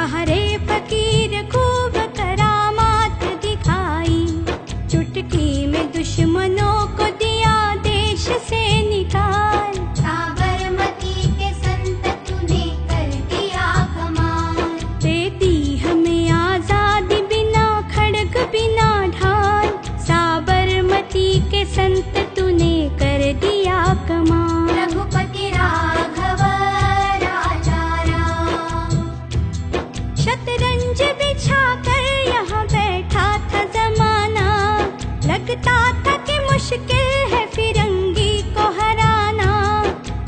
बाहरे फकीर खूब करामात दिखाई, चुटकी में दुश्मनों को दिया देश से निकाल। साबरमती के संत तूने कर दिया कमाल, दे दी हमें आजादी बिना खड़ग बिना ढाल। साबरमती के संत तूने कर दिया कमाल। रघुपति राघव राजा राम, शतरंज बिछा कर यहाँ बैठा था जमाना, लगता था कि मुश्किल है फिरंगी को हराना।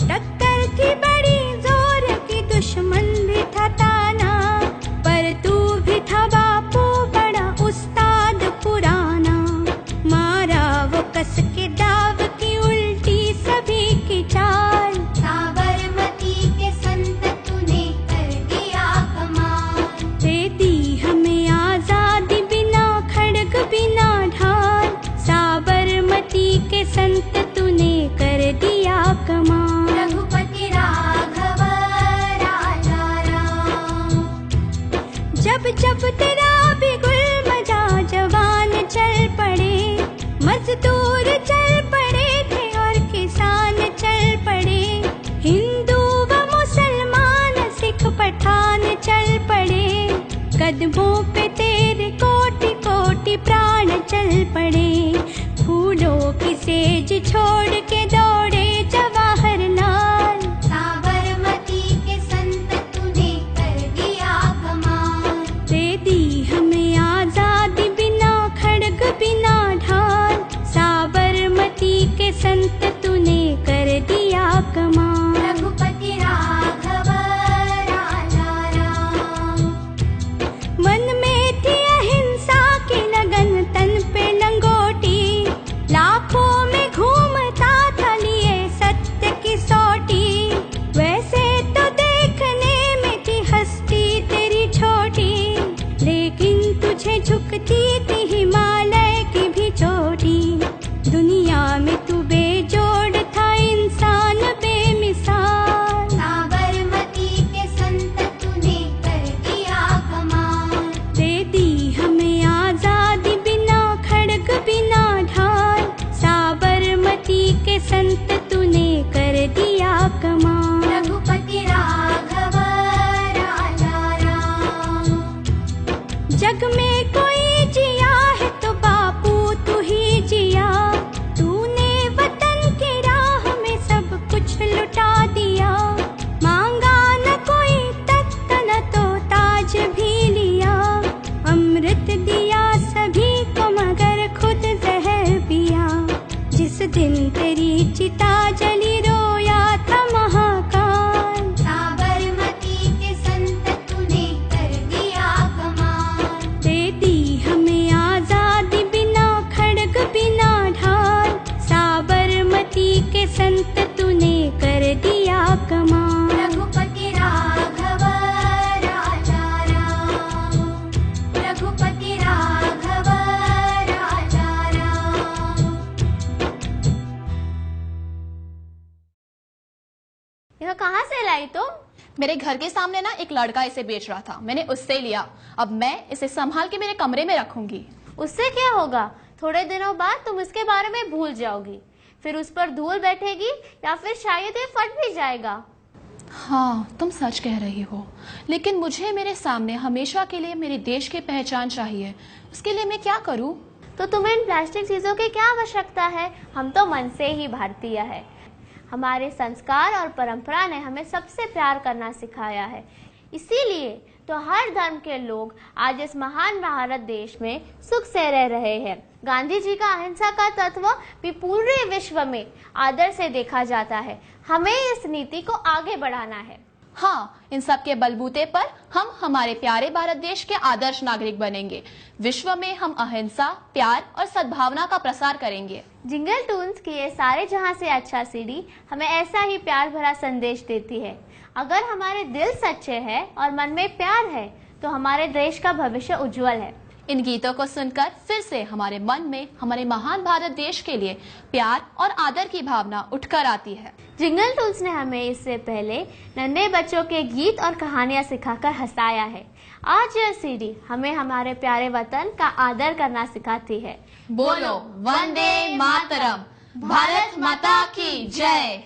टक्कर थी बड़ी जोर की, दुश्मन भी था ताना, पर तू भी था बापू बड़ा उस्ताद पुराना। मारा वो कस के दाव की उल्टी सभी की चाल। साबरमती के संत तूने कर दिया कमाल, दे दी हमें आजादी बिना खड़ग बिना ढाल। साबरमती के संत तूने कर दिया कमाल। रघुपति राघव राजा राम, जब जब तेरा भी गुल मजा जवान चल पड़े, मजदूर चल पड़े थे और किसान चल पड़े। हिंदू व मुसलमान सिख पठान चल पड़े, कदमों पे तेरे कोटि कोटि प्राण चल पड़े। फूलों की सेज छोड़ के दौड़े जवाहरलाल। साबरमती के संत तूने कर दिया कमाल, दे दी हमें आजादी बिना खड़ग बिना ढाल। साबरमती के संत तूने कर दिया कमाल। रघुपति राघव राजा राम, मन में थी अहिंसा की लगन, तन पे लंगोटी, लाखों में घूमता था लिए सत्य की सोटी। वैसे तो देखने में थी हस्ती तेरी छोटी, लेकिन तुझे झुकती थी हिमालय की भी चोटी। दुनिया में तू बेजोड़ था, इंसान बेमिसाल। साबरमती के संत तूने कर दिया कमाल, दे दी हमें आजादी बिना खड़ग बिना ढाल। साबरमती के संत तूने कर दिया कमाल। रघुपति राघव राजा राम, जग में कोई जिया है तो बापू तू ही जिया। तूने वतन की राह में सब कुछ लुटा दिया, मांगा न कोई तख्त न तो ताज भी लिया। अमृत दिया सभी को मगर खुद जहर पिया। जिस दिन तेरी चिता जली रोया था महाकाल। साबरमती के संत तूने कर दिया कमाल, दे दी हमें आजादी बिना खड़ग बिना ढाल। साबरमती के संत तूने कर दिया कमाल। रघुपति राघव राजा राम, रघुपति राघव राजा राम। यह कहाँ से लाई तुम? मेरे घर के सामने ना एक लड़का इसे बेच रहा था, मैंने उससे लिया। अब मैं इसे संभाल के मेरे कमरे में रखूंगी। उससे क्या होगा? थोड़े दिनों बाद तुम इसके बारे में भूल जाओगी, फिर उस पर धूल बैठेगी या फिर शायद ये फट भी जाएगा। हाँ, तुम सच कह रही हो, लेकिन मुझे मेरे सामने हमेशा के लिए मेरे देश की पहचान चाहिए। उसके लिए मैं क्या करूँ? तो तुम्हें इन प्लास्टिक चीजों की क्या आवश्यकता है? हम तो मन से ही भारतीय है। हमारे संस्कार और परंपरा ने हमें सबसे प्यार करना सिखाया है। इसीलिए तो हर धर्म के लोग आज इस महान भारत देश में सुख से रह रहे हैं। गांधी जी का अहिंसा का तत्व भी पूरे विश्व में आदर से देखा जाता है। हमें इस नीति को आगे बढ़ाना है। हाँ, इन सब के बलबूते पर हम हमारे प्यारे भारत देश के आदर्श नागरिक बनेंगे। विश्व में हम अहिंसा, प्यार और सद्भावना का प्रसार करेंगे। जिंगल टून्स की ये सारे जहां से अच्छा सीडी हमें ऐसा ही प्यार भरा संदेश देती है। अगर हमारे दिल सच्चे हैं और मन में प्यार है तो हमारे देश का भविष्य उज्जवल है। इन गीतों को सुनकर फिर से हमारे मन में हमारे महान भारत देश के लिए प्यार और आदर की भावना उठकर आती है। जिंगल टून्स ने हमें इससे पहले नन्हे बच्चों के गीत और कहानियां सिखाकर हंसाया है। आज यह सीडी हमें हमारे प्यारे वतन का आदर करना सिखाती है। बोलो वंदे मातरम, भारत माता की जय।